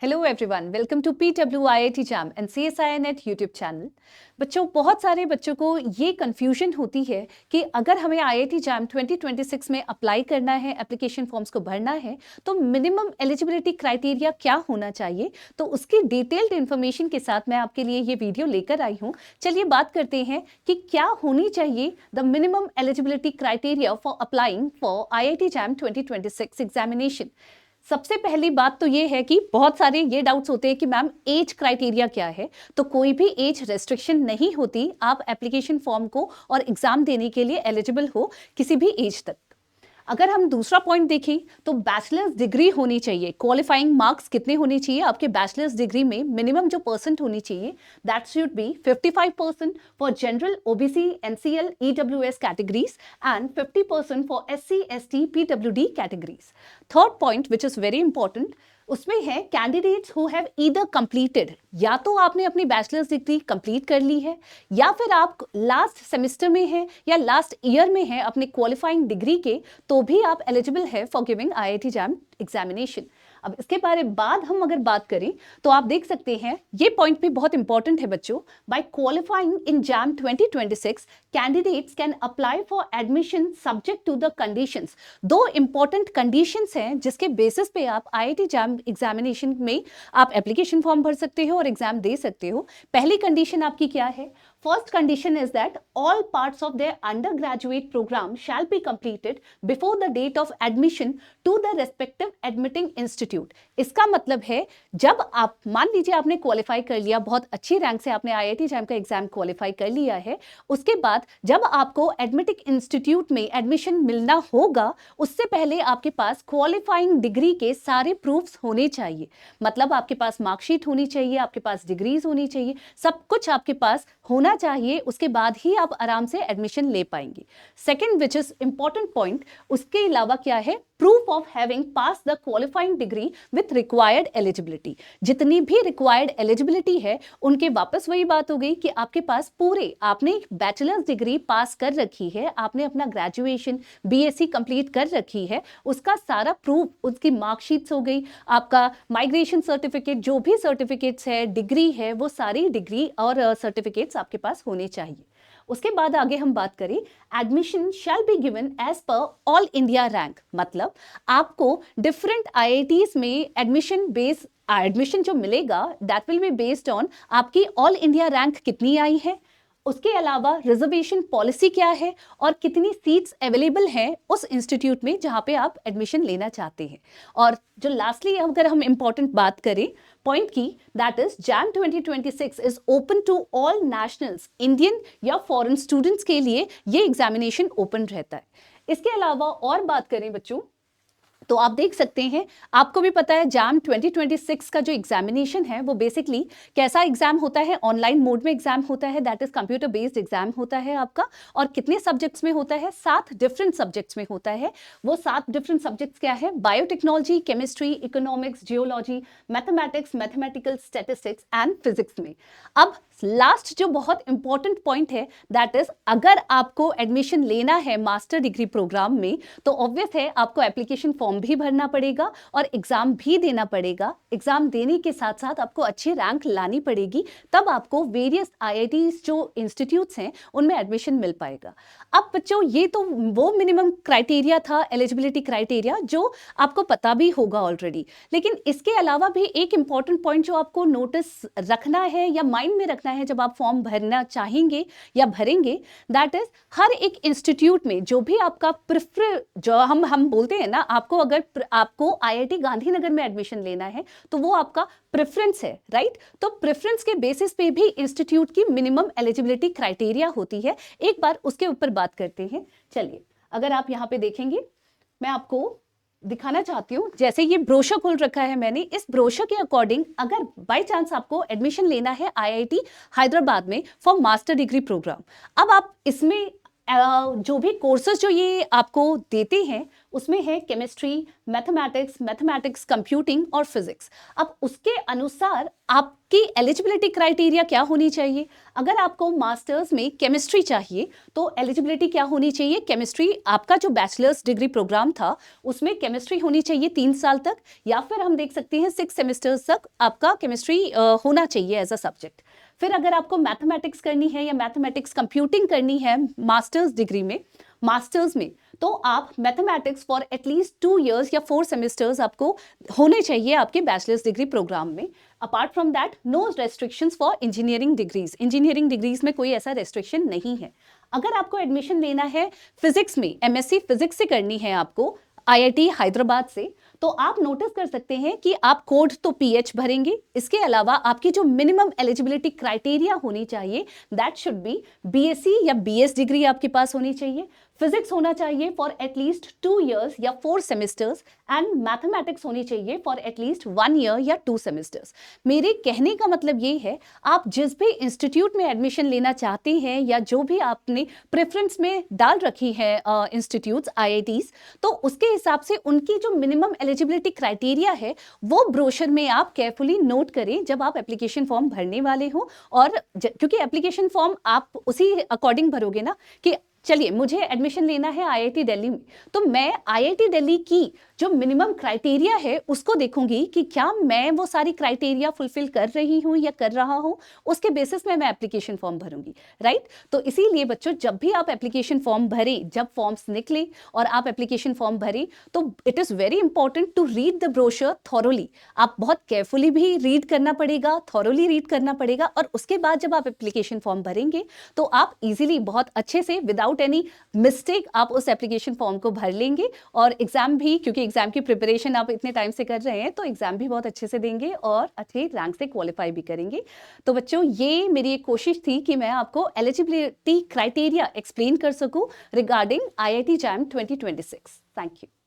Hello everyone, welcome to PWIIT JAM and CSIR NET YouTube channel. बच्चों, बहुत सारे बच्चों को ये कन्फ्यूजन होती है कि अगर हमें IIT जैम 2026 में अप्लाई करना है, एप्लीकेशन फॉर्म्स को भरना है, तो मिनिमम एलिजिबिलिटी क्राइटेरिया क्या होना चाहिए। तो उसकी डिटेल्ड इन्फॉर्मेशन के साथ मैं आपके लिए ये वीडियो लेकर आई हूँ। चलिए बात करते हैं कि क्या होनी चाहिए the minimum eligibility criteria for applying for IIT jam 2026 examination. सबसे पहली बात तो ये है कि बहुत सारे ये डाउट्स होते हैं कि मैम एज क्राइटेरिया क्या है। तो कोई भी एज रेस्ट्रिक्शन नहीं होती, आप एप्लीकेशन फॉर्म को और एग्जाम देने के लिए एलिजिबल हो किसी भी एज तक। अगर हम दूसरा पॉइंट देखें तो बैचलर्स डिग्री होनी चाहिए। क्वालिफाइंग मार्क्स कितने होने चाहिए आपके बैचलर्स डिग्री में? मिनिमम जो परसेंट होनी चाहिए that should be 55% for general, OBC, NCL, EWS categories and 50% for SC, ST, PWD categories. Third point which is very important, उसमें है candidates who have either completed, या तो आपने अपनी बैचलर्स डिग्री कंप्लीट कर ली है या फिर आप लास्ट सेमेस्टर में हैं या लास्ट ईयर में हैं अपने क्वालिफाइंग डिग्री के, तो भी आप एलिजिबल है for giving IIT jam examination. अब इसके बारे बाद हम अगर बात करें तो आप देख सकते हैं ये पॉइंट भी बहुत इंपॉर्टेंट है बच्चों। By qualifying in JAM 2026 candidates can apply for admission subject to the conditions. दो इंपॉर्टेंट कंडीशंस हैं जिसके बेसिस पे आप IIT जैम एग्जामिनेशन में आप एप्लीकेशन फॉर्म भर सकते हो और एग्जाम दे सकते हो। पहली कंडीशन आपकी क्या है? First condition is that all parts of their undergraduate program shall be completed before the date of admission to the respective admitting institute। इसका मतलब है जब आप मान लीजिए आपने क्वालिफाई कर लिया, बहुत अच्छी रैंक से आपने IIT जैम का एग्जाम क्वालिफाई कर लिया है, उसके बाद जब आपको एडमिटिंग इंस्टीट्यूट में एडमिशन मिलना होगा उससे पहले आपके पास क्वालिफाइंग डिग्री के सारे प्रूफ्स होने चाहिए। मतलब आपके पास मार्कशीट होनी चाहिए, आपके पास डिग्रीज होनी चाहिए, सब कुछ आपके पास होना चाहिए। उसके बाद ही आप आराम से एडमिशन ले पाएंगे। Second which is important point, उसके अलावा क्या है? Proof of having pass the qualifying degree with required eligibility. जितनी भी रिक्वायर्ड एलिजिबिलिटी है उनके वापस वही बात हो गई कि आपके पास पूरे, आपने बैचलर्स डिग्री पास कर रखी है, आपने अपना ग्रेजुएशन BSc कंप्लीट कर रखी है, उसका सारा प्रूफ, उसकी मार्कशीट्स हो गई, आपका माइग्रेशन सर्टिफिकेट, जो भी सर्टिफिकेट्स है, डिग्री है, वो सारी डिग्री और सर्टिफिकेट्स आपके पास होने चाहिए। उसके बाद आगे हम बात करें, admission shall be given as per all India rank. मतलब आपको डिफरेंट IITs में एडमिशन जो मिलेगा that will be based on आपकी ऑल इंडिया रैंक कितनी आई है, उसके अलावा रिजर्वेशन पॉलिसी क्या है और कितनी सीट्स अवेलेबल हैं उस इंस्टीट्यूट में जहां पे आप एडमिशन लेना चाहते हैं। और जो लास्टली अगर हम इंपॉर्टेंट बात करें पॉइंट की, that is JAM 2026 is open to all nationals, Indian या फॉरेन स्टूडेंट्स के लिए ये एग्जामिनेशन ओपन रहता है। इसके अलावा और बात करें बच्चों तो आप देख सकते हैं, आपको भी पता है जैम 2026 का जो एग्जामिनेशन है वो बेसिकली कैसा एग्जाम होता है? ऑनलाइन मोड में एग्जाम होता है, that is computer based exam होता है आपका। और कितने सब्जेक्ट्स में होता है? 7 डिफरेंट सब्जेक्ट्स में होता है। वो 7 डिफरेंट सब्जेक्ट्स क्या है? Biotechnology, chemistry, economics, geology, mathematics, mathematical statistics and physics में। अब लास्ट जो बहुत इंपॉर्टेंट पॉइंट है दैट इज, अगर आपको एडमिशन लेना है मास्टर डिग्री प्रोग्राम में तो ऑब्वियस है आपको एप्लीकेशन फॉर्म भी भरना पड़ेगा और एग्जाम भी देना पड़ेगा। एग्जाम देने के साथ साथ आपको अच्छी रैंक लानी पड़ेगी, तब आपको वेरियस IITs जो इंस्टीट्यूट्स हैं उनमें एडमिशन मिल पाएगा। अब बच्चों ये तो वो मिनिमम क्राइटेरिया था, एलिजिबिलिटी क्राइटेरिया, जो आपको पता भी होगा ऑलरेडी। लेकिन इसके अलावा भी एक इंपॉर्टेंट पॉइंट जो आपको नोटिस रखना है या माइंड में रखना है जब आप फॉर्म भरना चाहेंगे या भरेंगे, दैट इज हर एक इंस्टीट्यूट में जो भी आपका प्रेफर, जो हम बोलते हैं ना, आपको अगर आपको IIT गांधीनगर में एडमिशन लेना है तो वो आपका प्रेफरेंस है, राइट? तो प्रेफरेंस के बेसिस पे भी इंस्टीट्यूट की मिनिमम एलिजिबिलिटी क्राइटेरिया होती है। एक बार उसके ऊपर बात करते हैं। चलिए, अगर आप यहाँ पे देखेंगे, मैं आपको दिखाना चाहती हूँ, जैसे ये ब्रोशर खोल रखा है मैंने, इस ब्रोशर के अकॉर्डिंग अगर बाय चांस आपको एडमिशन लेना है IIT हैदराबाद में फॉर मास्टर डिग्री प्रोग्राम, अब आप इसमें जो भी कोर्सेज जो ये आपको देते हैं उसमें है केमिस्ट्री, मैथमेटिक्स, कंप्यूटिंग और फिजिक्स। अब उसके अनुसार आपकी एलिजिबिलिटी क्राइटेरिया क्या होनी चाहिए। अगर आपको मास्टर्स में केमिस्ट्री चाहिए तो एलिजिबिलिटी क्या होनी चाहिए, केमिस्ट्री, आपका जो बैचलर्स डिग्री प्रोग्राम था उसमें केमिस्ट्री होनी चाहिए 3 साल तक, या फिर हम देख सकते हैं 6 सेमेस्टर्स तक आपका केमिस्ट्री होना चाहिए एज अ सब्जेक्ट। फिर अगर आपको मैथमेटिक्स करनी है या मैथमेटिक्स कंप्यूटिंग करनी है मास्टर्स डिग्री में, मास्टर्स में, तो आप मैथमेटिक्स फॉर एटलीस्ट 2 इयर्स या 4 सेमेस्टर्स आपको होने चाहिए आपके बैचलर्स डिग्री प्रोग्राम में। Apart from that no restrictions for engineering degrees, engineering degrees में कोई ऐसा रेस्ट्रिक्शन नहीं है। अगर आपको एडमिशन लेना है फिजिक्स में, एमएससी फिजिक्स से करनी है आपको आईआईटी हैदराबाद से, तो आप नोटिस कर सकते हैं कि आप कोड तो पीएच भरेंगे, इसके अलावा आपकी जो मिनिमम एलिजिबिलिटी क्राइटेरिया होनी चाहिए दैट शुड बी बीएससी या बीएस डिग्री आपके पास होनी चाहिए, फिजिक्स होना चाहिए फॉर एटलीस्ट 2 इयर्स या 4 सेमेस्टर्स, एंड मैथमेटिक्स होनी चाहिए फॉर एटलीस्ट 1 ईयर या 2 सेमेस्टर्स। मेरे कहने का मतलब ये है, आप जिस भी इंस्टीट्यूट में एडमिशन लेना चाहते हैं या जो भी आपने प्रेफरेंस में डाल रखी है इंस्टीट्यूट्स, आईआईटीज, तो उसके हिसाब से उनकी जो मिनिमम एलिजिबिलिटी क्राइटेरिया है वो ब्रोशर में आप केयरफुली नोट करें जब आप एप्लीकेशन फॉर्म भरने वाले हो। और क्योंकि एप्लीकेशन फॉर्म आप उसी अकॉर्डिंग भरोगे ना कि चलिए मुझे एडमिशन लेना है आईआईटी दिल्ली में, तो मैं आईआईटी दिल्ली की जो मिनिमम क्राइटेरिया है उसको देखूंगी कि क्या मैं वो सारी क्राइटेरिया फुलफिल कर रही हूं या कर रहा हूं, उसके बेसिस में मैं एप्लीकेशन फॉर्म भरूंगी, राइट। तो इसीलिए बच्चों, जब भी आप एप्लीकेशन फॉर्म भरें, जब फॉर्म्स निकले और आप एप्लीकेशन फॉर्म भरें, तो it is very important to read the brochure thoroughly. आप बहुत केयरफुली भी रीड करना पड़ेगा, थॉरोली रीड करना पड़ेगा, और उसके बाद जब आप एप्लीकेशन फॉर्म भरेंगे तो आप इजीली, बहुत अच्छे से, विदाउट एनी मिस्टेक आप उस एप्लीकेशन फॉर्म को भर लेंगे। और एग्जाम भी, क्योंकि एग्जाम की प्रिपरेशन आप इतने टाइम से कर रहे हैं, तो एग्जाम भी बहुत अच्छे से देंगे और अच्छे रैंक से क्वालिफाई भी करेंगे। तो बच्चों, ये मेरी एक कोशिश थी कि मैं आपको एलिजिबिलिटी क्राइटेरिया एक्सप्लेन कर सकूं regarding IIT jam 2026। Thank you.